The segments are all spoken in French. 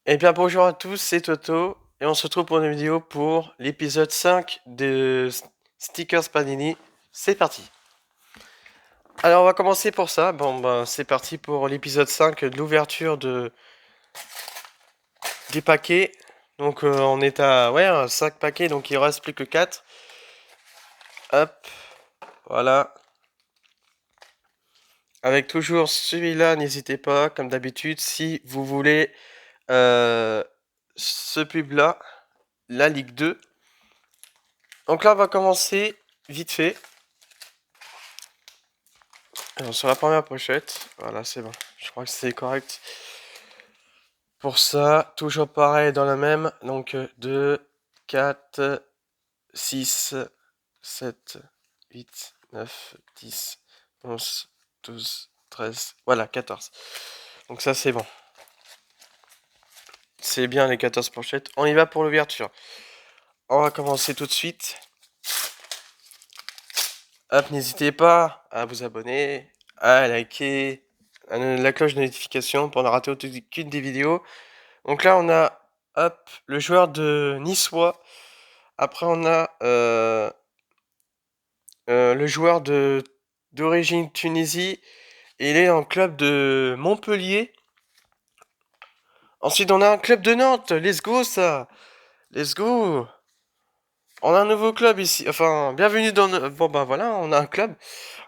Eh bien bonjour à tous, c'est Toto et on se retrouve pour une vidéo pour l'épisode 5 de Stickers Panini. C'est parti. Alors on va commencer pour ça. Bon ben c'est parti pour l'épisode 5 de l'ouverture des paquets. Donc on est à 5 paquets, donc il reste plus que 4. Hop, voilà. Avec toujours celui-là, n'hésitez pas, comme d'habitude, si vous voulez euh, ce pub-là, la Ligue 2. Donc là on va commencer vite fait. Alors, sur la première pochette, voilà, c'est bon. Je crois que c'est correct. Pour ça, toujours pareil dans la même. Donc, 2, 4, 6, 7, 8, 9, 10, 11, 12, 13. Voilà, 14. Donc ça, c'est bon. C'est bien les 14 pochettes. On y va pour l'ouverture. On va commencer tout de suite. Hop, n'hésitez pas à vous abonner, à liker, à la cloche de notification pour ne rater aucune des vidéos. Donc là, on a, hop, le joueur de Niçois. Après, on a le joueur d'origine Tunisie. Et il est en club de Montpellier. Ensuite, on a un club de Nantes. Let's go, ça. Let's go. On a un nouveau club ici. Enfin, bienvenue dans... Bon, bah voilà, on a un club.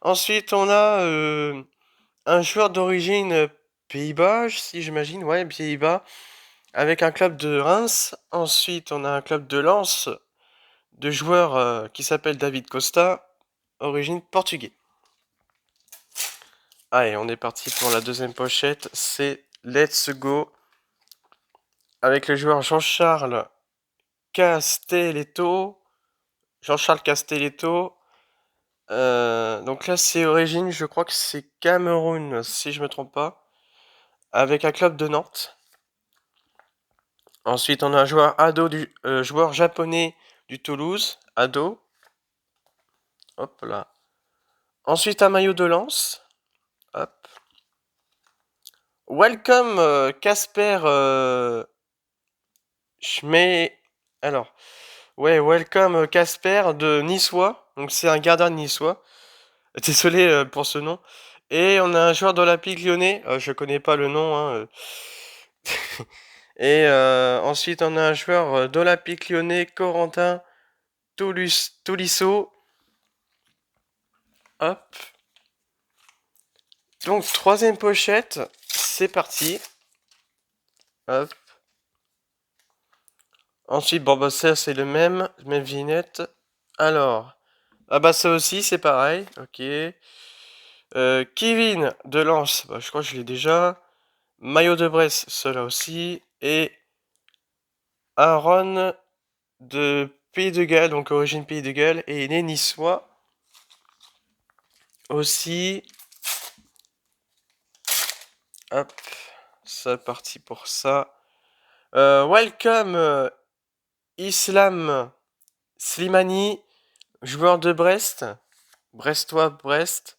Ensuite, on a un joueur d'origine Pays-Bas, si j'imagine. Ouais, Pays-Bas. Avec un club de Reims. Ensuite, on a un club de Lens. De joueur qui s'appelle David Costa, origine portugais. Allez, on est parti pour la deuxième pochette, c'est Let's Go, avec le joueur Jean-Charles Castelletto. Jean-Charles Castelletto. Donc là, c'est origine, je crois que c'est Cameroun, si je me trompe pas, avec un club de Nantes. Ensuite, on a un joueur ado joueur japonais du Toulouse, ado. Hop là. Ensuite, un maillot de Lens. Hop. Welcome Casper Schmei. Alors, ouais, welcome Casper de Niçois. Donc c'est un gardien de Niçois. Désolé pour ce nom. Et on a un joueur d'Olympique Lyonnais. Je connais pas le nom, hein. Et ensuite on a un joueur d'Olympique Lyonnais, Corentin Tolisso. Hop. Donc troisième pochette. C'est parti. Hop. Ensuite, bon bah ça c'est le même vignette. Alors, ah bah ça aussi c'est pareil, ok. Kevin de Lens, bah, je crois que je l'ai déjà. Maillot de Brest, cela aussi. Et Aaron de Pays de Galles, donc origine Pays de Galles, et né niçois aussi. Hop, c'est parti pour ça. Welcome Islam Slimani, joueur de Brest, Brestois Brest.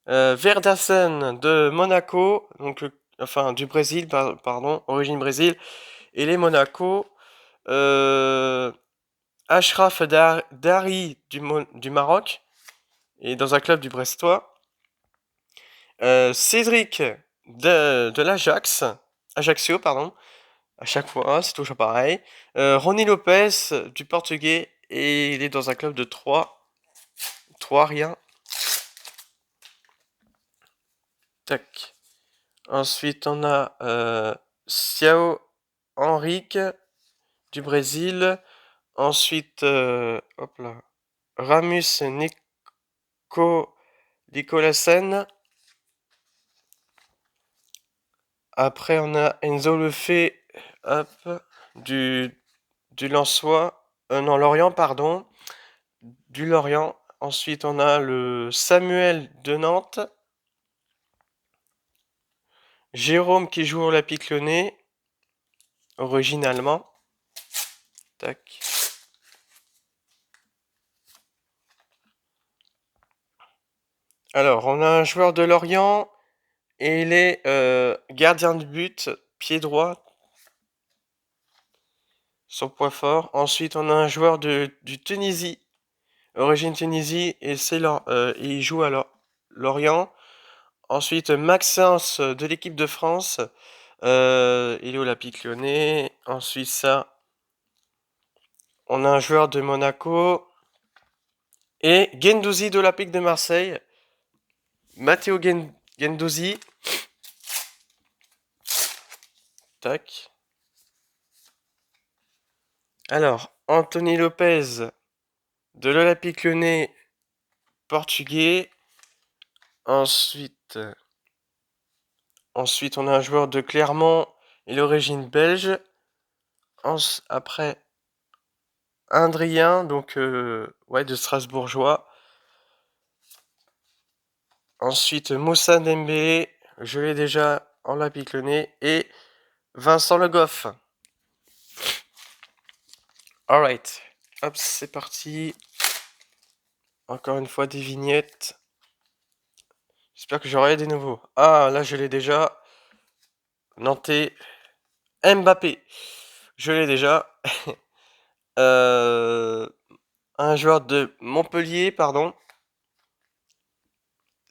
Verdassen de Monaco, donc enfin du Brésil, pardon, origine Brésil, et les Monaco. Ashraf Dari du Maroc, et dans un club du Brestois. Cédric de l'Ajax, Ajaccio, pardon, à chaque fois, c'est toujours pareil. Ronny Lopez du Portugais, et il est dans un club de 3 rien. Tac. Ensuite, on a Ciao Henrique du Brésil. Ensuite, hop là, Ramus Nicolasen. Après, on a Enzo Lefebvre, hop, du Lensois. Non, Lorient, pardon. Du Lorient. Ensuite, on a le Samuel de Nantes. Jérôme qui joue au Olympique Lyonnais. Origine allemand. Tac. Alors, on a un joueur de Lorient et il est gardien de but, pied droit. son point fort. Ensuite, on a un joueur du Tunisie, origine Tunisie, et il joue à Lorient. Ensuite, Maxence de l'équipe de France, il est Olympique Lyonnais. Ensuite, ça, on a un joueur de Monaco. Et Guendouzi de l'Olympique de Marseille. Matteo Guendouzi. Tac. Alors, Anthony Lopez de l'Olympique Lyonnais, portugais. Ensuite, on a un joueur de Clermont et l'origine belge. Après, Indrien, donc ouais, de Strasbourgeois. Ensuite, Moussa Dembélé, je l'ai déjà en Olympique Lyonnais. Et Vincent Le Goff. Alright, hop, c'est parti. Encore une fois des vignettes. J'espère que j'aurai des nouveaux. Ah, là je l'ai déjà. Nantais. Mbappé. Je l'ai déjà. Un joueur de Montpellier, pardon.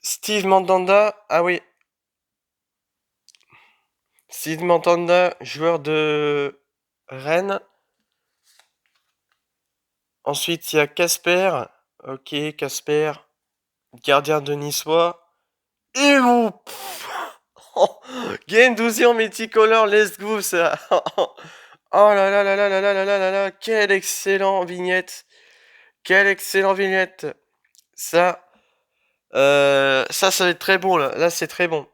Steve Mandanda. Ah oui. Steve Mandanda, joueur de Rennes. Ensuite, il y a Casper. Ok, Casper. Gardien de Niçois. Et vous. Guendouzi en multicolore, let's go ça. Oh là là là là là là là là là là, quel excellent vignette. Quel excellent vignette. Ça, ça va être très bon là. Là, c'est très bon.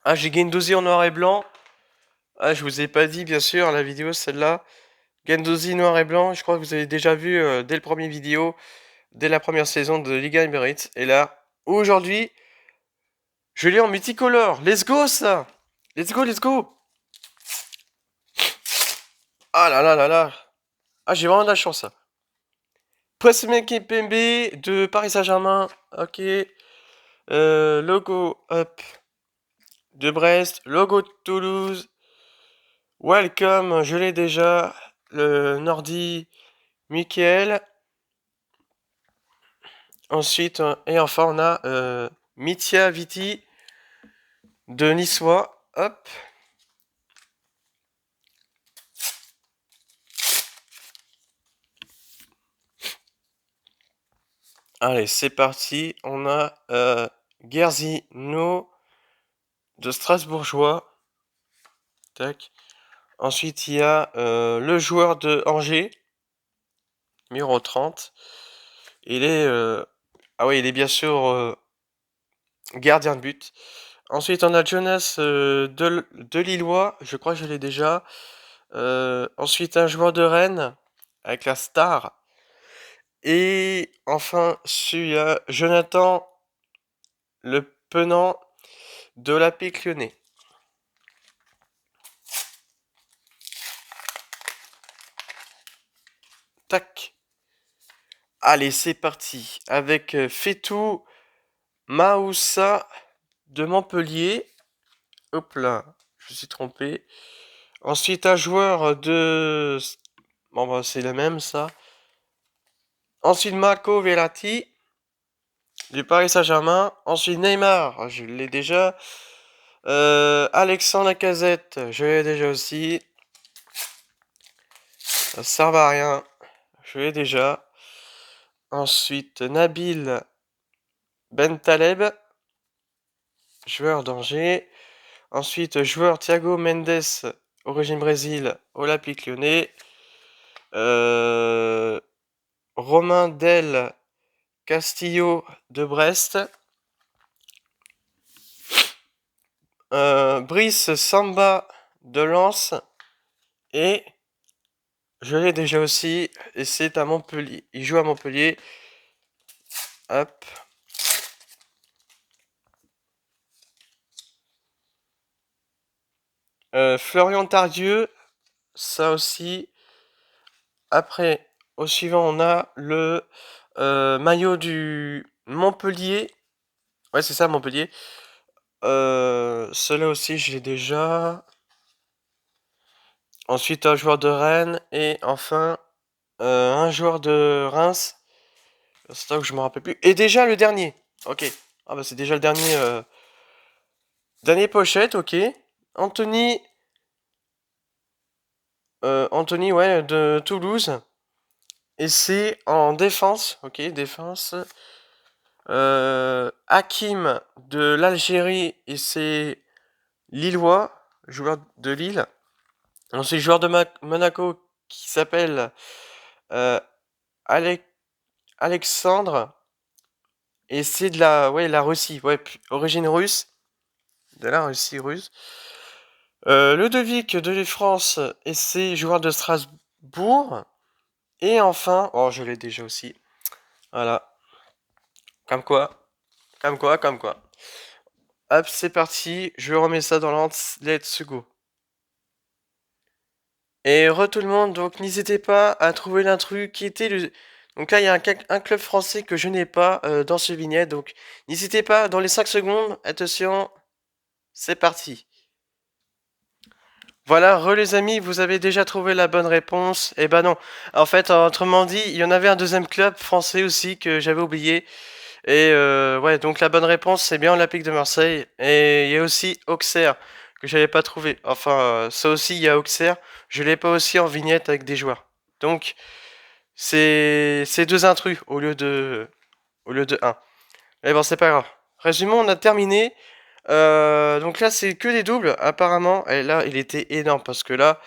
Ah, j'ai Guendouzi en noir et blanc. Ah, je vous ai pas dit, bien sûr, la vidéo, celle-là. Guendouzi noir et blanc, je crois que vous avez déjà vu dès le premier vidéo, dès la première saison de Liga Emirates. Et là, aujourd'hui, je l'ai en multicolore. Let's go ça. Let's go, let's go. Ah là là là là. Ah, j'ai vraiment de la chance ça. Pressemen Kimpembe de Paris Saint-Germain. Ok. Logo up de Brest. Logo de Toulouse. Welcome, je l'ai déjà. Le Nordi Michael. Ensuite, et enfin, on a Mitia Viti de Niçois. Hop. Allez, c'est parti. On a Gersino de Strasbourgeois. Tac. Ensuite, il y a le joueur de Angers, numéro 30. Il est, ah oui, il est bien sûr gardien de but. Ensuite, on a Jonas de Lillois, je crois que je l'ai déjà. Ensuite, un joueur de Rennes avec la star. Et enfin, celui-là, Jonathan Le Penant de l'Olympique Lyonnais. Tac. Allez, c'est parti. Avec Fetou Maoussa de Montpellier. Hop là, je me suis trompé. Ensuite, un joueur de... Bon, bah, c'est le même, ça. Ensuite, Marco Verratti du Paris Saint-Germain. Ensuite, Neymar, je l'ai déjà. Alexandre Lacazette, je l'ai déjà aussi. Ça sert à rien, je l'ai déjà. Ensuite, Nabil Bentaleb, joueur d'Angers. Ensuite, joueur Thiago Mendes, origine Brésil, Olympique Lyonnais. Romain Del Castillo de Brest. Brice Samba de Lens. Et je l'ai déjà aussi. Et c'est à Montpellier. Il joue à Montpellier. Hop. Florian Tardieu. Ça aussi. Après, au suivant, on a le maillot du Montpellier. Ouais, c'est ça, Montpellier. Celui-là aussi, je l'ai déjà. Ensuite, un joueur de Rennes. Et enfin, un joueur de Reims. C'est là que je me rappelle plus. Et déjà le dernier. Ok. Ah bah c'est déjà le dernier. Dernier pochette, ok. Anthony. Anthony, ouais, de Toulouse. Et c'est en défense. Ok, défense. Hakim de l'Algérie. Et c'est Lillois. Joueur de Lille. Ensuite, joueur de Monaco qui s'appelle euh, Alexandre. Et c'est de la, ouais, la Russie. Ouais, origine russe. De la Russie russe. Ludovic de France et ses joueurs de Strasbourg. Et enfin, oh je l'ai déjà aussi. Voilà. Comme quoi, comme quoi, comme quoi. Hop, c'est parti. Je remets ça dans l'ordre. Let's go. Et re tout le monde, donc n'hésitez pas à trouver l'intrus qui était le... Donc là, il y a un club français que je n'ai pas dans ce vignette. Donc n'hésitez pas, dans les 5 secondes, attention, c'est parti. Voilà, re les amis, vous avez déjà trouvé la bonne réponse. Eh ben non. En fait, autrement dit, il y en avait un deuxième club français aussi que j'avais oublié. Et ouais, donc la bonne réponse, c'est bien l'Olympique de Marseille. Et il y a aussi Auxerre, que j'avais pas trouvé. Enfin, ça aussi, il y a Auxerre. Je l'ai pas aussi en vignette avec des joueurs. Donc, c'est deux intrus au lieu de un. Mais bon, c'est pas grave. Résumons, on a terminé. Donc là, c'est que des doubles, apparemment. Et là, il était énorme parce que là,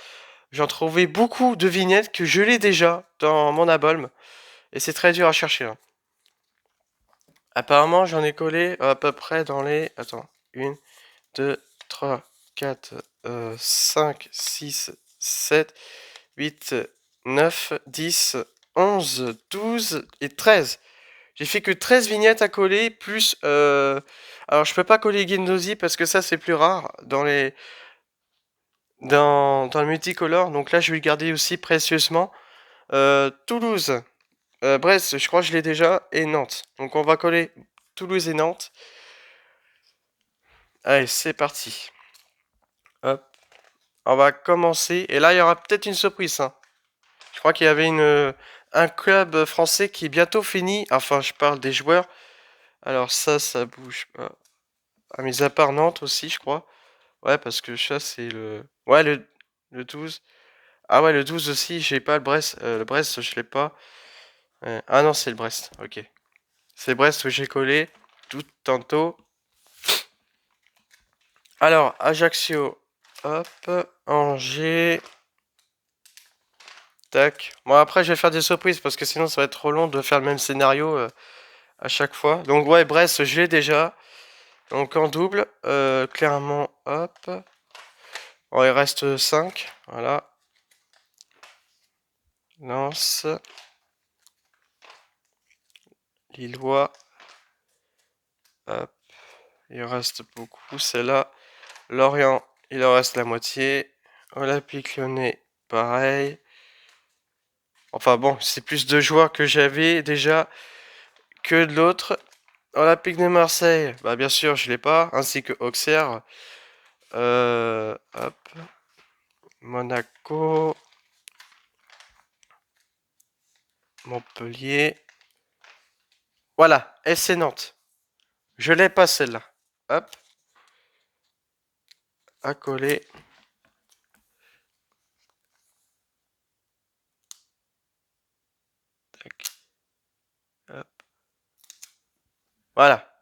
j'en trouvais beaucoup de vignettes que je l'ai déjà dans mon album. Et c'est très dur à chercher, hein. Apparemment, j'en ai collé à peu près dans les... Attends. 1, 2, 3, 4, 5, 6, 7, 8, 9, 10, 11, 12 et 13. J'ai fait que 13 vignettes à coller, plus... alors, je peux pas coller Guendouzi parce que ça, c'est plus rare dans les... Dans le multicolore. Donc là, je vais le garder aussi précieusement. Toulouse. Brest, je crois que je l'ai déjà. Et Nantes. Donc on va coller Toulouse et Nantes. Allez, c'est parti. Hop. On va commencer. Et là, il y aura peut-être une surprise, hein. Je crois qu'il y avait un club français qui est bientôt fini. Enfin, je parle des joueurs. Alors ça bouge pas. Ah, mis à part Nantes aussi, je crois. Ouais, parce que ça, c'est le... Ouais, le 12. Ah ouais, le 12 aussi, j'ai pas le Brest. Le Brest, je l'ai pas. Ah non, c'est le Brest. Ok. C'est Brest que j'ai collé tout tantôt. Alors, Ajaccio. Hop. Angers. Tac. Bon, après, je vais faire des surprises parce que sinon, ça va être trop long de faire le même scénario à chaque fois. Donc, ouais, Brest, je l'ai déjà. Donc, en double. Clairement, hop. Bon, il reste 5. Voilà. Lance. Lillois. Hop. Il reste beaucoup. C'est là. Lorient, il en reste la moitié. Olympique Lyonnais, pareil. Enfin bon, c'est plus de joueurs que j'avais déjà que de l'autre. Olympique de Marseille, bah bien sûr, je l'ai pas, ainsi que Auxerre. Hop. Monaco. Montpellier. Voilà, SC Nantes. Je l'ai pas celle-là. Hop. À coller. Tac. Hop. Voilà.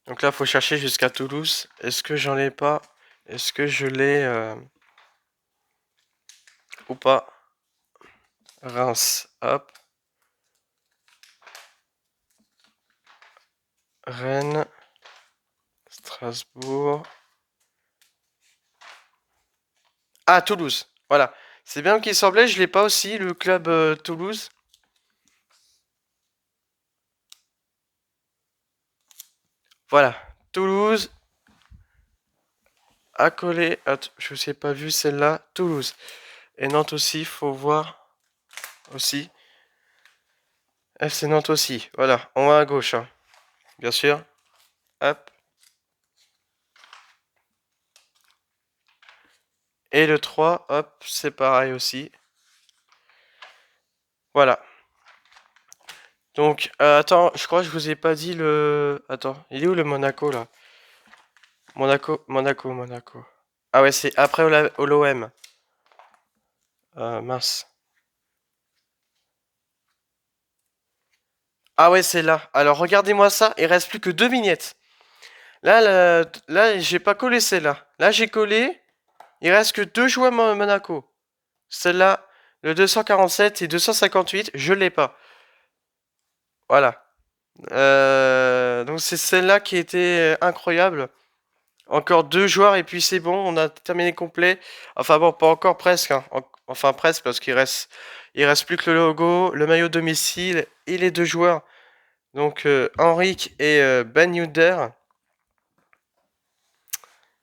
Donc là, faut chercher jusqu'à Toulouse. Est-ce que j'en ai pas? Est-ce que je l'ai ou pas? Reims, hop. Rennes. Strasbourg. Ah, Toulouse. Voilà. C'est bien qu'il semblait, je l'ai pas aussi, le club Toulouse. Voilà. Toulouse. Accolé. Je vous ai pas vu celle-là. Toulouse. Et Nantes aussi, faut voir. Aussi. FC Nantes aussi. Voilà. On va à gauche, hein. Bien sûr. hop. Et le 3, hop, c'est pareil aussi. Voilà. Donc, attends, je crois que je vous ai pas dit le... Attends, il est où le Monaco, là? Monaco. Ah ouais, c'est après l'OM. Mince. Ah ouais, c'est là. Alors, regardez-moi ça, il reste plus que 2 vignettes. Là, j'ai pas collé celle-là. Là, j'ai collé, il reste que 2 joueurs Monaco. Celle-là, le 247 et 258, je l'ai pas. Voilà. Donc c'est celle-là qui était incroyable. Encore 2 joueurs et puis c'est bon, on a terminé complet. Enfin bon, pas encore presque, hein. Enfin presque parce qu'il reste plus que le logo, le maillot domicile et les 2 joueurs. Donc Henrik et Ben Yedder.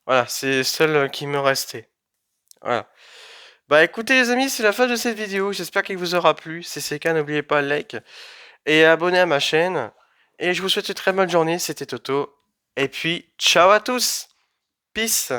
Voilà, c'est celle qui me restait. Voilà. Bah écoutez les amis, c'est la fin de cette vidéo. J'espère qu'elle vous aura plu. Si c'est le cas, n'oubliez pas le like et abonner à ma chaîne. Et je vous souhaite une très bonne journée. C'était Toto. Et puis, ciao à tous. Peace.